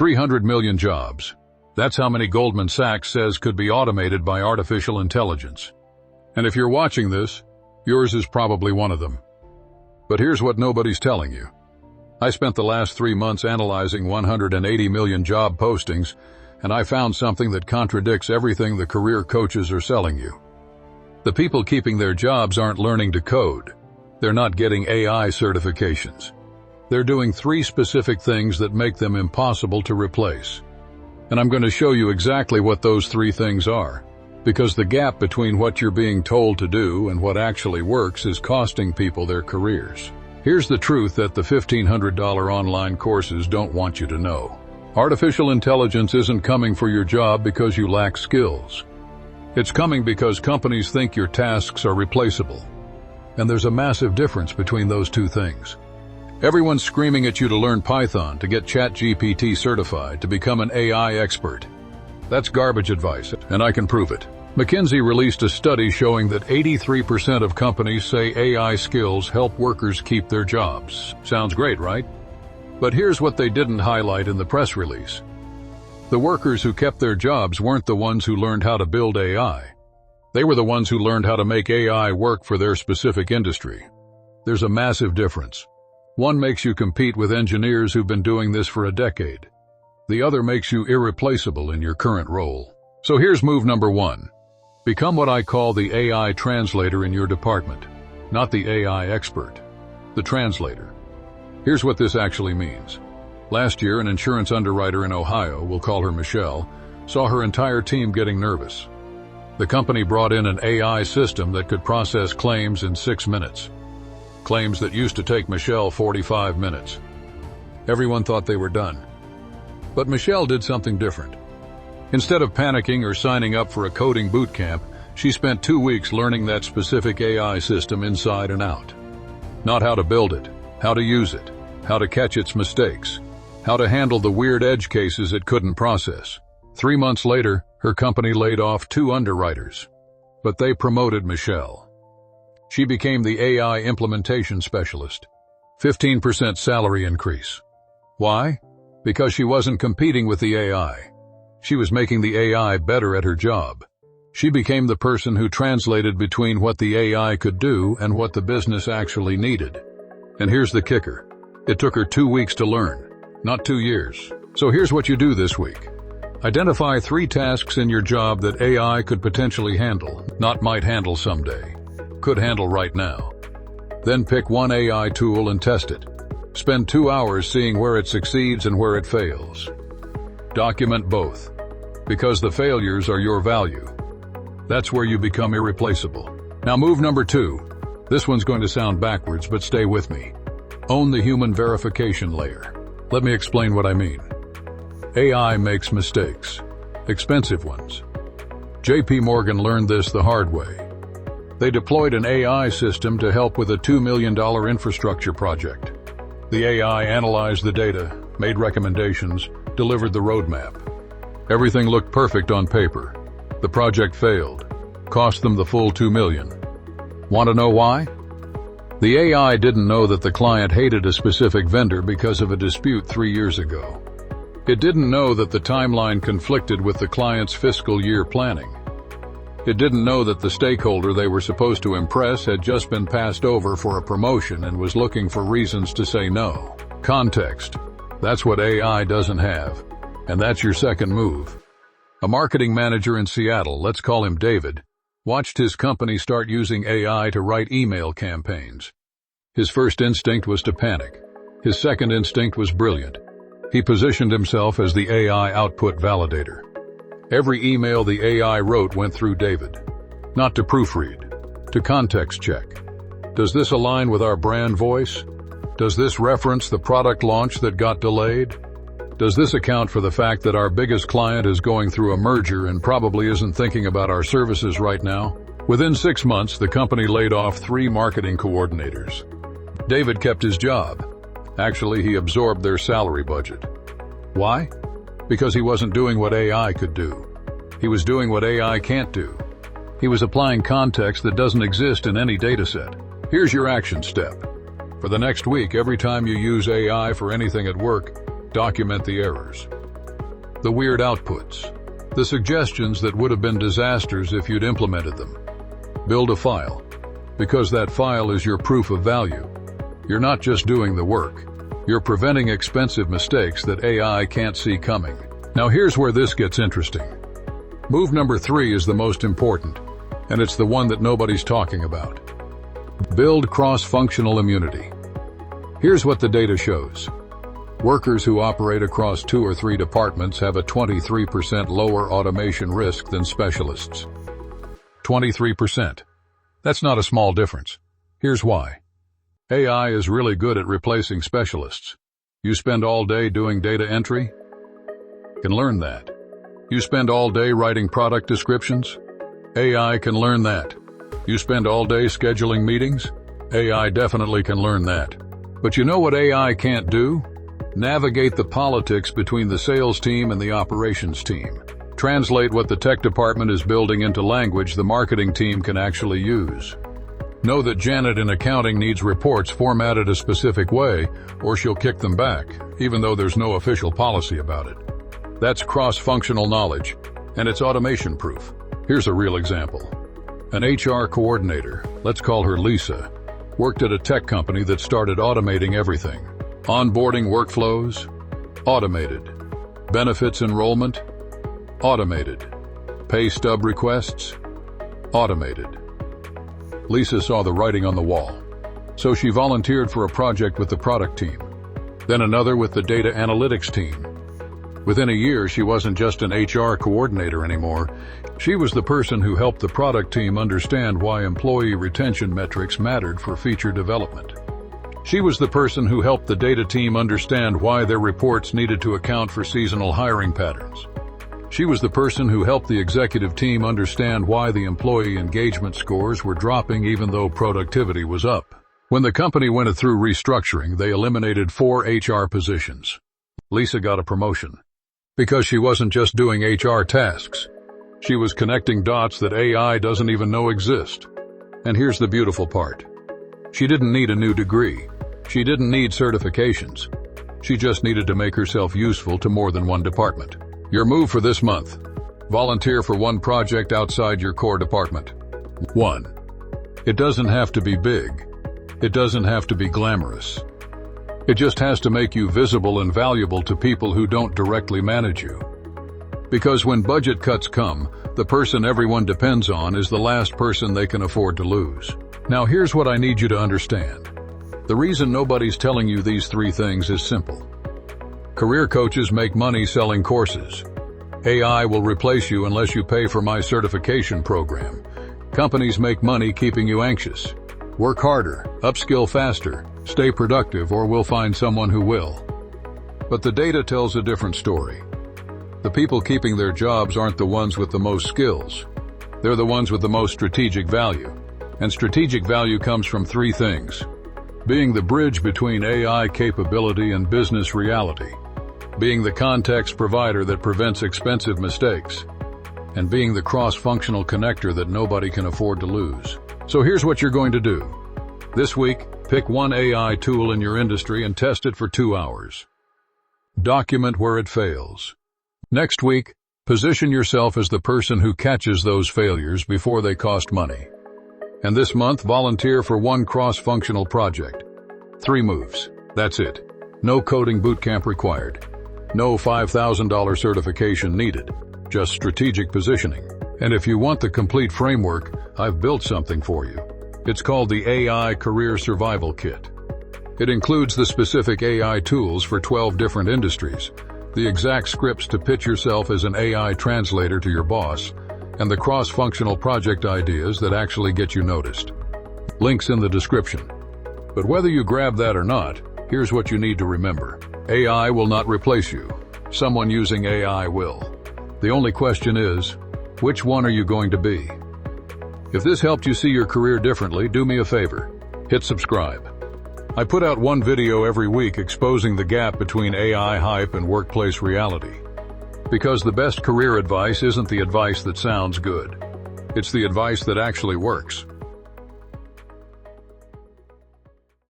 300 million jobs. That's how many Goldman Sachs says could be automated by artificial intelligence. And if you're watching this, yours is probably one of them. But here's what nobody's telling you. I spent the last 3 months analyzing 180 million job postings, and I found something that contradicts everything the career coaches are selling you. The people keeping their jobs aren't learning to code. They're not getting AI certifications. They're doing 3 specific things that make them impossible to replace. And I'm going to show you exactly what those 3 things are, because the gap between what you're being told to do and what actually works is costing people their careers. Here's the truth that the $1,500 online courses don't want you to know. Artificial intelligence isn't coming for your job because you lack skills. It's coming because companies think your tasks are replaceable. And there's a massive difference between those 2 things. Everyone's screaming at you to learn Python, to get ChatGPT certified, to become an AI expert. That's garbage advice, and I can prove it. McKinsey released a study showing that 83% of companies say AI skills help workers keep their jobs. Sounds great, right? But here's what they didn't highlight in the press release. The workers who kept their jobs weren't the ones who learned how to build AI. They were the ones who learned how to make AI work for their specific industry. There's a massive difference. One makes you compete with engineers who've been doing this for a decade. The other makes you irreplaceable in your current role. So here's move number 1. Become what I call the AI translator in your department. Not the AI expert. The translator. Here's what this actually means. Last year, an insurance underwriter in Ohio, we'll call her Michelle, saw her entire team getting nervous. The company brought in an AI system that could process claims in 6 minutes. Claims that used to take Michelle 45 minutes. Everyone thought they were done. But Michelle did something different. Instead of panicking or signing up for a coding boot camp, she spent 2 weeks learning that specific AI system inside and out. Not how to build it, how to use it, how to catch its mistakes, how to handle the weird edge cases it couldn't process. 3 months later, her company laid off 2 underwriters. But they promoted Michelle. She became the AI implementation specialist. 15% salary increase. Why? Because she wasn't competing with the AI. She was making the AI better at her job. She became the person who translated between what the AI could do and what the business actually needed. And here's the kicker. It took her 2 weeks to learn, not 2 years. So here's what you do this week. Identify 3 tasks in your job that AI could potentially handle, not might handle someday. Could handle right now. Then pick one AI tool and test it. Spend 2 hours seeing where it succeeds and where it fails. Document both, because the failures are your value. That's where you become irreplaceable. Now move number 2. This one's going to sound backwards, but stay with me. Own the human verification layer. Let me explain what I mean. AI makes mistakes, expensive ones. JPMorgan learned this the hard way. They deployed an AI system to help with a $2 million infrastructure project. The AI analyzed the data, made recommendations, delivered the roadmap. Everything looked perfect on paper. The project failed, cost them the full $2 million. Want to know why? The AI didn't know that the client hated a specific vendor because of a dispute 3 years ago. It didn't know that the timeline conflicted with the client's fiscal year planning. It didn't know that the stakeholder they were supposed to impress had just been passed over for a promotion and was looking for reasons to say no. Context. That's what AI doesn't have. And that's your second move. A marketing manager in Seattle, let's call him David, watched his company start using AI to write email campaigns. His first instinct was to panic. His second instinct was brilliant. He positioned himself as the AI output validator. Every email the AI wrote went through David. Not to proofread, to context check. Does this align with our brand voice? Does this reference the product launch that got delayed? Does this account for the fact that our biggest client is going through a merger and probably isn't thinking about our services right now? Within 6 months, the company laid off 3 marketing coordinators. David kept his job. Actually, he absorbed their salary budget. Why? Because he wasn't doing what AI could do. He was doing what AI can't do. He was applying context that doesn't exist in any dataset. Here's your action step. For the next week, every time you use AI for anything at work, document the errors. the weird outputs, the suggestions that would have been disasters if you'd implemented them. Build a file, because that file is your proof of value. You're not just doing the work, you're preventing expensive mistakes that AI can't see coming. Now here's where this gets interesting. Move number 3 is the most important, and it's the one that nobody's talking about. Build cross-functional immunity. Here's what the data shows. Workers who operate across 2 or 3 departments have a 23% lower automation risk than specialists. 23%. That's not a small difference. Here's why. AI is really good at replacing specialists. You spend all day doing data entry? Can learn that. You spend all day writing product descriptions? AI can learn that. You spend all day scheduling meetings? AI definitely can learn that. But you know what AI can't do? Navigate the politics between the sales team and the operations team. Translate what the tech department is building into language the marketing team can actually use. Know that Janet in accounting needs reports formatted a specific way, or she'll kick them back, even though there's no official policy about it. That's cross-functional knowledge, and it's automation-proof. Here's a real example. An HR coordinator, let's call her Lisa, worked at a tech company that started automating everything. Onboarding workflows? Automated. Benefits enrollment? Automated. Pay stub requests? Automated. Lisa saw the writing on the wall, so she volunteered for a project with the product team, then another with the data analytics team. Within a year, she wasn't just an HR coordinator anymore. She was the person who helped the product team understand why employee retention metrics mattered for feature development. She was the person who helped the data team understand why their reports needed to account for seasonal hiring patterns. She was the person who helped the executive team understand why the employee engagement scores were dropping even though productivity was up. When the company went through restructuring, they eliminated 4 HR positions. Lisa got a promotion because she wasn't just doing HR tasks. She was connecting dots that AI doesn't even know exist. And here's the beautiful part. She didn't need a new degree. She didn't need certifications. She just needed to make herself useful to more than one department. Your move for this month. Volunteer for one project outside your core department. 1. It doesn't have to be big. It doesn't have to be glamorous. It just has to make you visible and valuable to people who don't directly manage you. Because when budget cuts come, the person everyone depends on is the last person they can afford to lose. Now here's what I need you to understand. The reason nobody's telling you these 3 things is simple. Career coaches make money selling courses. AI will replace you unless you pay for my certification program. Companies make money keeping you anxious. Work harder, upskill faster, stay productive, or we'll find someone who will. But the data tells a different story. The people keeping their jobs aren't the ones with the most skills. They're the ones with the most strategic value. And strategic value comes from 3 things. Being the bridge between AI capability and business reality. Being the context provider that prevents expensive mistakes. And being the cross-functional connector that nobody can afford to lose. So here's what you're going to do. This week, pick one AI tool in your industry and test it for 2 hours. Document where it fails. Next week, position yourself as the person who catches those failures before they cost money. And this month, volunteer for one cross-functional project. 3 moves. That's it. No coding bootcamp required. No $5,000 certification needed. Just strategic positioning. And if you want the complete framework, I've built something for you. It's called the AI Career Survival Kit. It includes the specific AI tools for 12 different industries, the exact scripts to pitch yourself as an AI translator to your boss, and the cross-functional project ideas that actually get you noticed. Links in the description. But whether you grab that or not, here's what you need to remember. AI will not replace you. Someone using AI will. The only question is, which one are you going to be? If this helped you see your career differently, do me a favor. Hit subscribe. I put out one video every week exposing the gap between AI hype and workplace reality. Because the best career advice isn't the advice that sounds good. It's the advice that actually works.